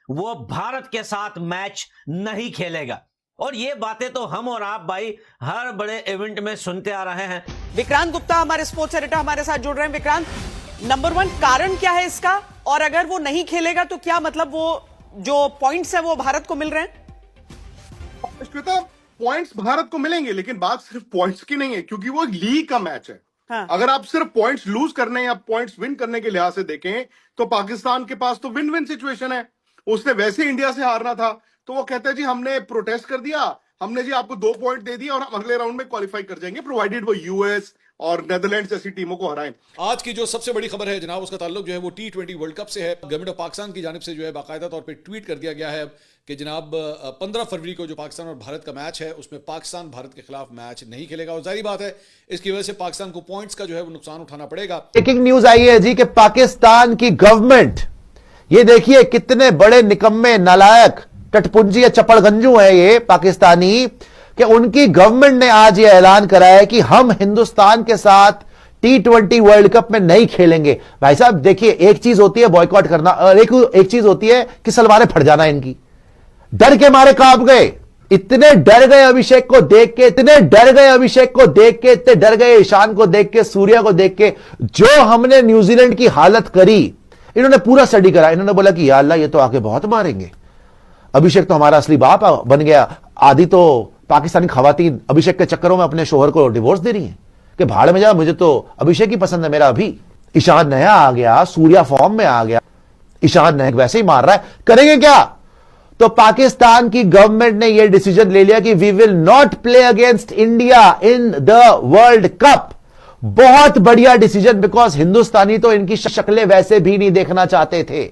वो भारत के साथ मैच नहीं खेलेगा। और ये बातें तो हम और आप भाई हर बड़े इवेंट में सुनते आ रहे हैं। विक्रांत गुप्ता हमारे स्पोर्ट्स एडिटर हमारे साथ जुड़ रहे हैं। विक्रांत, नंबर 1 कारण क्या है इसका, और अगर वो नहीं खेलेगा तो क्या मतलब वो जो पॉइंट्स है वो भारत को मिल रहे हैं? श्वेता, पॉइंट्स भारत को मिलेंगे, लेकिन बात सिर्फ पॉइंट्स की नहीं है, क्योंकि वो लीग का मैच है। हाँ। अगर आप सिर्फ पॉइंट्स लूज करने या पॉइंट्स विन करने के लिहाज से देखें तो पाकिस्तान के पास तो विन विन सिचुएशन है। उसने वैसे इंडिया से हारना था तो वो कहते हैं जी हमने प्रोटेस्ट कर दिया, हमने जी आपको 2 पॉइंट दे दिया और हम अगले राउंड में क्वालिफाई कर जाएंगे, प्रोवाइडेड वो यूएस और नेदरलैंड्स जैसी टीमों को हराएं। आज की जो सबसे बड़ी खबर है जनाब, उसका ताल्लुक जो है वो T20 वर्ल्ड कप से है। गवर्नमेंट ऑफ पाकिस्तान की जानिब से जो है बाकायदा तौर पे ट्वीट कर दिया गया है कि जनाब 15 फरवरी को जो पाकिस्तान और भारत का मैच है उसमें पाकिस्तान भारत के खिलाफ मैच नहीं खेलेगा। और जाहिर बात है इसकी वजह से पाकिस्तान को पॉइंट्स का जो है वो नुकसान उठाना पड़ेगा। ब्रेकिंग न्यूज आई है जी कि पाकिस्तान की गवर्नमेंट, ये देखिए कितने बड़े निकम्मे नालायक टटपुंजी या चपड़गंजू है ये पाकिस्तानी, कि उनकी गवर्नमेंट ने आज ये ऐलान करा है कि हम हिंदुस्तान के साथ T20 वर्ल्ड कप में नहीं खेलेंगे। भाई साहब देखिए, एक चीज होती है बॉयकॉट करना और एक चीज होती है कि सलवारें फट जाना इनकी। डर के मारे कांप गए, इतने डर गए अभिषेक को देख के, इतने डर गए अभिषेक को देख के, इतने डर गए ईशान को देख के, सूर्या को देख के। जो हमने न्यूजीलैंड की हालत करी, इन्होंने पूरा स्टडी करा। इन्होंने बोला कि या अल्लाह ये तो आके बहुत मारेंगे, अभिषेक तो हमारा असली बाप बन गया। आधी तो पाकिस्तानी खवातीन अभिषेक के चक्करों में अपने शोहर को डिवोर्स दे रही हैं कि भाड़ में जा, मुझे तो अभिषेक ही पसंद है मेरा। अभी ईशान नया आ गया, सूर्या फॉर्म में आ गया, ईशान नया वैसे ही मार रहा है, करेंगे क्या? तो पाकिस्तान की गवर्नमेंट ने यह डिसीजन ले लिया कि we will not play against India in the World Cup. बहुत बढ़िया डिसीजन, बिकॉज हिंदुस्तानी तो इनकी शक्लें वैसे भी नहीं देखना चाहते थे,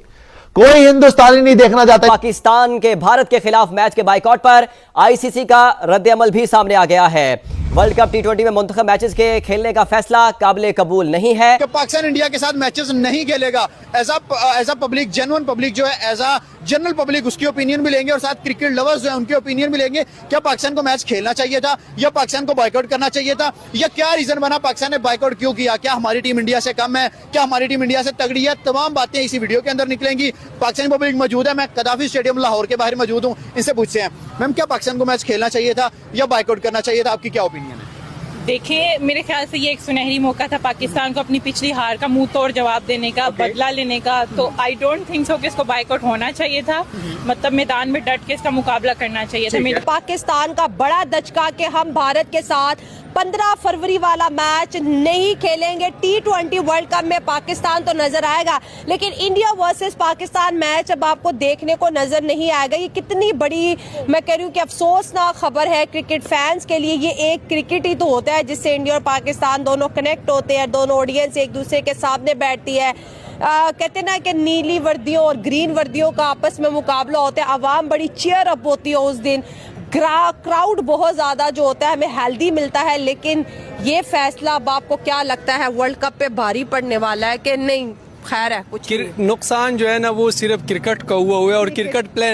कोई हिंदुस्तानी नहीं देखना चाहता। पाकिस्तान के भारत के खिलाफ मैच के बाइकआउट पर आईसीसी का रद्द-ए-अमल भी सामने आ गया है। वर्ल्ड कप T20 में मुंतखब मैचेस के खेलने का फैसला काबिल कबूल नहीं है। कि पाकिस्तान इंडिया के साथ मैचेस नहीं खेलेगा। As a public, genuine public जो है, एज अ जनरल पब्लिक उसकी ओपिनियन भी लेंगे और साथ क्रिकेट लवर्स जो है उनकी ओपिनियन भी लेंगे। क्या पाकिस्तान को मैच खेलना चाहिए था या पाकिस्तान को बाइकआउट करना चाहिए था, या क्या रीजन बना पाकिस्तान ने बाइकआउट क्यों किया? क्या हमारी टीम इंडिया से कम है, क्या हमारी टीम इंडिया से तगड़ी है? तमाम बातें इसी वीडियो के अंदर निकलेंगी। पाकिस्तानी पब्लिक मौजूद है, मैं कदाफी स्टेडियम लाहौर के बाहर मौजूद हूँ, इनसे पूछते हैं मैम क्या पाकिस्तान को मैच खेलना चाहिए था या बाइकआउट करना चाहिए था, आपकी क्या ओपिनियन है? देखिए, मेरे ख्याल से ये एक सुनहरी मौका था पाकिस्तान को अपनी पिछली हार का मुंह तोड़ जवाब देने का, बदला लेने का। तो आई डोंट थिंक सो कि इसको बाइकआउट होना चाहिए था, मतलब मैदान में डट के इसका मुकाबला करना चाहिए था। पाकिस्तान का बड़ा दचका कि हम भारत के साथ 15 फरवरी वाला मैच नहीं खेलेंगे। T20 वर्ल्ड कप में पाकिस्तान तो नजर आएगा, लेकिन इंडिया वर्सेस पाकिस्तान मैच अब आपको देखने को नजर नहीं आएगा। ये कितनी बड़ी, मैं कह रही हूँ कि अफसोसनाक खबर है क्रिकेट फैंस के लिए। ये एक क्रिकेट ही तो होता है जिससे इंडिया और पाकिस्तान दोनों कनेक्ट होते हैं, दोनों ऑडियंस एक दूसरे के सामने बैठती है। कहते ना कि नीली वर्दियों और ग्रीन वर्दियों का आपस में मुकाबला होता है, आवाम बड़ी चीयर अप होती है उस दिन, क्राउड बहुत ज्यादा जो होता है, हमें हेल्दी मिलता है। लेकिन ये फैसला अब आपको क्या लगता है वर्ल्ड कप पे भारी पड़ने वाला है कि नहीं? खैर है, कुछ नुकसान जो है ना वो सिर्फ क्रिकेट का हुआ है और क्रिकेट प्ले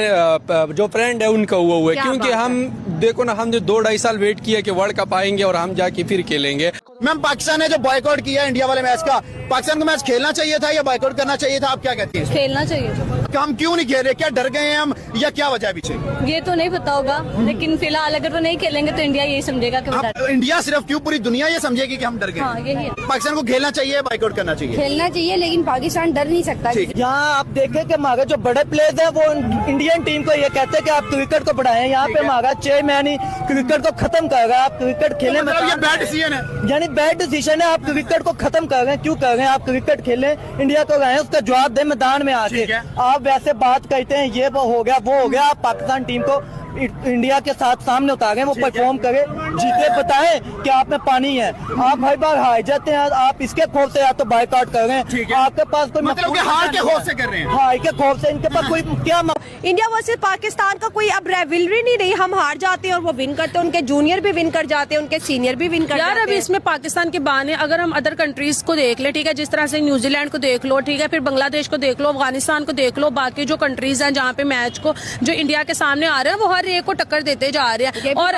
जो फ्रेंड है उनका हुआ है, क्योंकि हम देखो ना, हम जो 2-2.5 साल वेट किया कि वर्ल्ड कप आएंगे और हम जाके फिर खेलेंगे। मैम पाकिस्तान ने जो बाइकआउट किया इंडिया वाले मैच का, पाकिस्तान को मैच खेलना चाहिए था या बाइकआउट करना चाहिए था, आप क्या कहती हैं? खेलना चाहिए। हम क्यों नहीं खेल रहे? क्या डर गए हैं हम या क्या वजह है पीछे? ये तो नहीं पता होगा, लेकिन फिलहाल अगर वो नहीं खेलेंगे तो इंडिया यही समझेगा कि इंडिया सिर्फ क्यों, पूरी दुनिया ये समझेगी कि हम डर गए। हाँ, यही है। पाकिस्तान को खेलना चाहिए, बाइकआउट करना चाहिए? खेलना चाहिए, लेकिन पाकिस्तान डर नहीं सकता। यहाँ आप देखें कि हमारे जो बड़े प्लेयर्स हैं वो इंडियन टीम को ये कहते हैं कि आप क्रिकेट को बढ़ाएं। यहाँ पे हमारा चेयरमैन ही क्रिकेट को खत्म कर रहा है। आप क्रिकेट खेले, मतलब ये बैड डिसीजन है, यानी बैड डिसीजन है। आप क्रिकेट को खत्म कर रहे हैं, क्यों कर रहे हैं? आप क्रिकेट खेलें, इंडिया को गए उसका जवाब दें मैदान में आके। आप वैसे बात कहते हैं ये वो हो गया वो हो गया, आप पाकिस्तान टीम को इंडिया के साथ सामने उतारे, वो परफॉर्म करे, जीते, बताएं कि आप में पानी है। आप हर बार हार जाते हैं, आप इसके खौफ से या तो बाइकआउट कर रहे हैं, आपके पास कोई मतलब हार के खौफ से कर रहे हैं, हार के खौफ से, इनके पास कोई क्या। इंडिया वर्सेस पाकिस्तान का कोई अब रिवलरी नहीं रही। हम हार जाते हैं और वो विन करते हैं, उनके जूनियर भी विन कर जाते हैं, उनके सीनियर भी विन कर जाते हैं। यार अभी इसमें पाकिस्तान के बहाने अगर हम अदर कंट्रीज को देख ले, ठीक है, जिस तरह से न्यूजीलैंड को देख लो, ठीक है, फिर बांग्लादेश को देख लो, अफगानिस्तान को देख लो, बाकी जो कंट्रीज हैं जहाँ पे मैच को जो इंडिया के सामने आ रहे हैं वो हर एक को टक्कर देते जा रहे हैं। और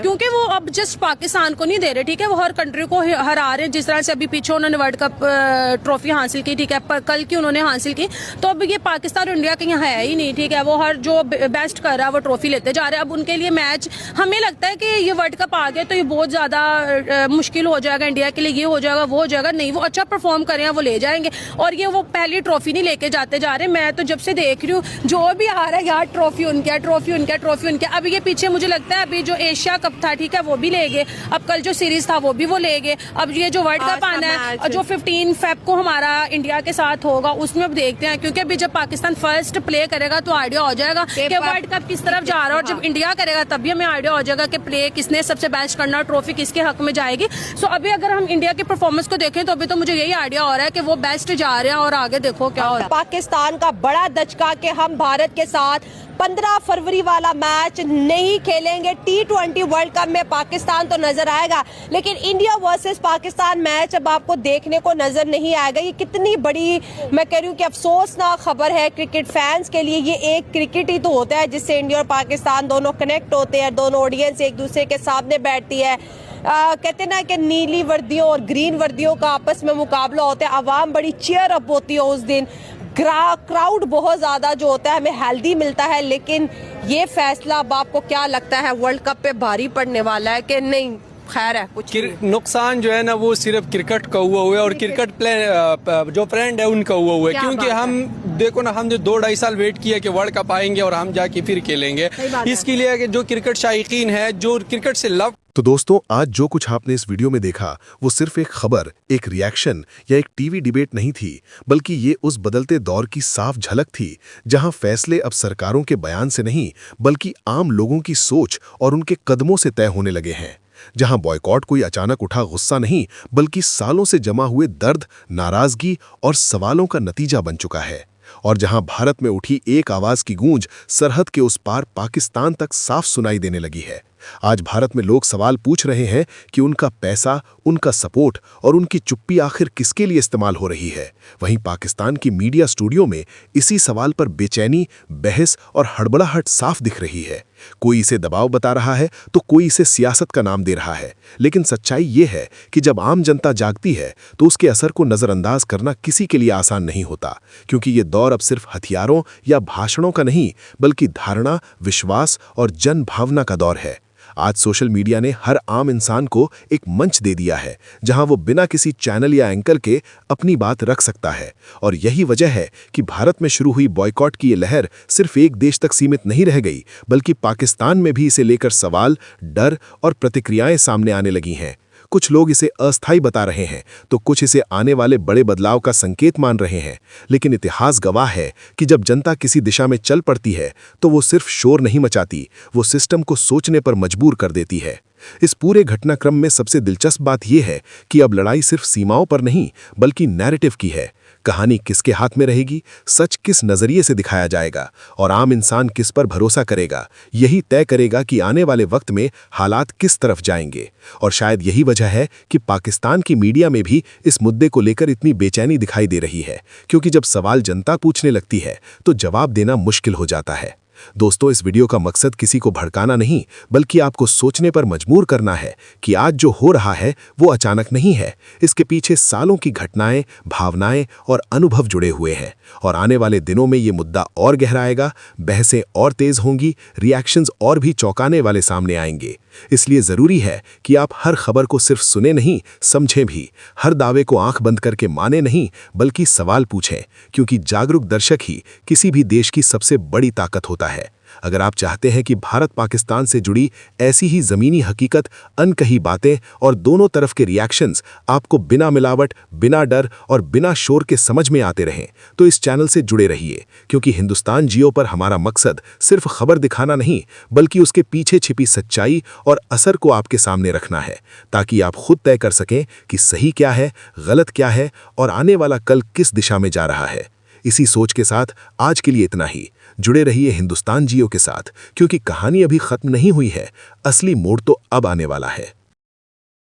क्योंकि वो अब जस्ट पाकिस्तान को नहीं दे रहे, ठीक है, वो हर कंट्री को हरा रहे हैं। जिस तरह से अभी पीछे उन्होंने वर्ल्ड कप ट्रॉफी हासिल की, ठीक है, पर कल की उन्होंने हासिल की, तो अब ये पाकिस्तान और इंडिया के यहाँ है ही नहीं, ठीक है। वो हर जो बेस्ट कर रहा है वो ट्रॉफी लेते जा रहे हैं। अब उनके लिए मैच, हमें लगता है कि ये वर्ल्ड कप आ गया तो ये बहुत ज्यादा मुश्किल हो जाएगा इंडिया के लिए, ये हो जाएगा वो हो जाएगा। नहीं, वो अच्छा परफॉर्म करें वो ले जाएंगे। और ये वो पहली ट्रॉफी नहीं लेके जाते जा रहे। मैं तो जब से देख रही हूँ जो भी आ रहा है यार, ट्रॉफी उनके, ट्रॉफी उनके, ट्रॉफी उनके। अब ये पीछे मुझे लगता है अभी जो एशिया कप था, ठीक है, वो भी ले गए। अब कल जो सीरीज था वो भी वो ले गए। अब ये जो वर्ल्ड कप आना है जो 15 फेब को हमारा इंडिया के साथ होगा, उसमें अब देखते हैं। क्योंकि अभी जब पाकिस्तान फर्स्ट प्ले करेगा तो आइडिया हो जाएगा कि वर्ल्ड कप किस तरफ जा रहा है। और जब इंडिया करेगा तभी हमें आइडिया हो जाएगा कि प्ले किसने सबसे बेस्ट करना, ट्रॉफी किसके हक में जाएगी। सो अभी अगर हम इंडिया की परफॉर्मेंस को देखें तो अभी तो मुझे यही आइडिया हो रहा है कि वो बेस्ट जा रहे हैं और आगे देखो क्या हो रहा है। पाकिस्तान का बड़ा दचका कि हम भारत के साथ 15 फरवरी वाला मैच नहीं खेलेंगे। T20 वर्ल्ड कप में पाकिस्तान तो नजर आएगा, लेकिन इंडिया वर्सेस पाकिस्तान मैच अब आपको देखने को नजर नहीं आएगा। ये कितनी बड़ी, मैं कह रही हूँ कि अफसोसनाक खबर है क्रिकेट फैंस के लिए। ये एक क्रिकेट ही तो होता है जिससे इंडिया और पाकिस्तान दोनों कनेक्ट होते हैं, दोनों ऑडियंस एक दूसरे के सामने बैठती है। कहते ना कि नीली वर्दियों और ग्रीन वर्दियों का आपस में मुकाबला होता है, आवाम बड़ी चीयर अप होती है उस दिन, क्राउड बहुत ज्यादा जो होता है, हमें हेल्दी मिलता है। लेकिन ये फैसला अब आपको क्या लगता है वर्ल्ड कप पे भारी पड़ने वाला है कि नहीं? खैर है, कुछ नुकसान जो है ना वो सिर्फ क्रिकेट का हुआ है और क्रिकेट प्ले जो फ्रेंड है उनका हुआ है। क्योंकि हम देखो ना, हम जो 2-2.5 साल वेट किया कि वर्ल्ड कप आएंगे और हम जाके फिर खेलेंगे। इसके लिए कि जो क्रिकेट शायकीन है, जो क्रिकेट से लव। तो दोस्तों, आज जो कुछ आपने इस वीडियो में देखा वो सिर्फ एक खबर, एक रिएक्शन या एक टीवी डिबेट नहीं थी, बल्कि ये उस बदलते दौर की साफ झलक थी जहां फैसले अब सरकारों के बयान से नहीं बल्कि आम लोगों की सोच और उनके कदमों से तय होने लगे हैं। जहां बॉयकॉट कोई अचानक उठा गुस्सा नहीं बल्कि सालों से जमा हुए दर्द, नाराजगी और सवालों का नतीजा बन चुका है। और जहां भारत में उठी एक आवाज की गूंज सरहद के उस पार पाकिस्तान तक साफ सुनाई देने लगी है। आज भारत में लोग सवाल पूछ रहे हैं कि उनका पैसा, उनका सपोर्ट और उनकी चुप्पी आखिर किसके लिए इस्तेमाल हो रही है। वहीं पाकिस्तान की मीडिया स्टूडियो में इसी सवाल पर बेचैनी, बहस और हड़बड़ाहट साफ दिख रही है। कोई इसे दबाव बता रहा है तो कोई इसे सियासत का नाम दे रहा है। लेकिन सच्चाई ये है कि जब आम जनता जागती है तो उसके असर को नजरअंदाज करना किसी के लिए आसान नहीं होता, क्योंकि ये दौर अब सिर्फ हथियारों या भाषणों का नहीं बल्कि धारणा, विश्वास और जन भावना का दौर है। आज सोशल मीडिया ने हर आम इंसान को एक मंच दे दिया है जहां वो बिना किसी चैनल या एंकर के अपनी बात रख सकता है। और यही वजह है कि भारत में शुरू हुई बॉयकॉट की ये लहर सिर्फ एक देश तक सीमित नहीं रह गई, बल्कि पाकिस्तान में भी इसे लेकर सवाल, डर और प्रतिक्रियाएं सामने आने लगी हैं। कुछ लोग इसे अस्थायी बता रहे हैं तो कुछ इसे आने वाले बड़े बदलाव का संकेत मान रहे हैं। लेकिन इतिहास गवाह है कि जब जनता किसी दिशा में चल पड़ती है तो वो सिर्फ शोर नहीं मचाती, वो सिस्टम को सोचने पर मजबूर कर देती है। इस पूरे घटनाक्रम में सबसे दिलचस्प बात यह है कि अब लड़ाई सिर्फ सीमाओं पर नहीं बल्कि नैरेटिव की है। कहानी किसके हाथ में रहेगी, सच किस नजरिए से दिखाया जाएगा और आम इंसान किस पर भरोसा करेगा, यही तय करेगा कि आने वाले वक्त में हालात किस तरफ जाएंगे। और शायद यही वजह है कि पाकिस्तान की मीडिया में भी इस मुद्दे को लेकर इतनी बेचैनी दिखाई दे रही है, क्योंकि जब सवाल जनता पूछने लगती है तो जवाब देना मुश्किल हो जाता है। दोस्तों, इस वीडियो का मकसद किसी को भड़काना नहीं बल्कि आपको सोचने पर मजबूर करना है कि आज जो हो रहा है वो अचानक नहीं है। इसके पीछे सालों की घटनाएं, भावनाएं और अनुभव जुड़े हुए हैं। और आने वाले दिनों में ये मुद्दा और गहराएगा, बहसें और तेज होंगी, रिएक्शंस और भी चौंकाने वाले सामने आएंगे। इसलिए जरूरी है कि आप हर खबर को सिर्फ सुने नहीं, समझें भी। हर दावे को आंख बंद करके माने नहीं बल्कि सवाल पूछें, क्योंकि जागरूक दर्शक ही किसी भी देश की सबसे बड़ी ताकत होता है। अगर आप चाहते हैं कि भारत पाकिस्तान से जुड़ी ऐसी ही जमीनी हकीकत, अनकही बातें और दोनों तरफ के रिएक्शंस आपको बिना मिलावट, बिना डर और बिना शोर के समझ में आते रहें, तो इस चैनल से जुड़े रहिए। क्योंकि हिंदुस्तान जियो पर हमारा मकसद सिर्फ खबर दिखाना नहीं बल्कि उसके पीछे छिपी सच्चाई और असर को आपके सामने रखना है, ताकि आप खुद तय कर सकें कि सही क्या है, गलत क्या है और आने वाला कल किस दिशा में जा रहा है। इसी सोच के साथ आज के लिए इतना ही। जुड़े रहिए हिंदुस्तान जियो के साथ, क्योंकि कहानी अभी खत्म नहीं हुई है, असली मोड़ तो अब आने वाला है।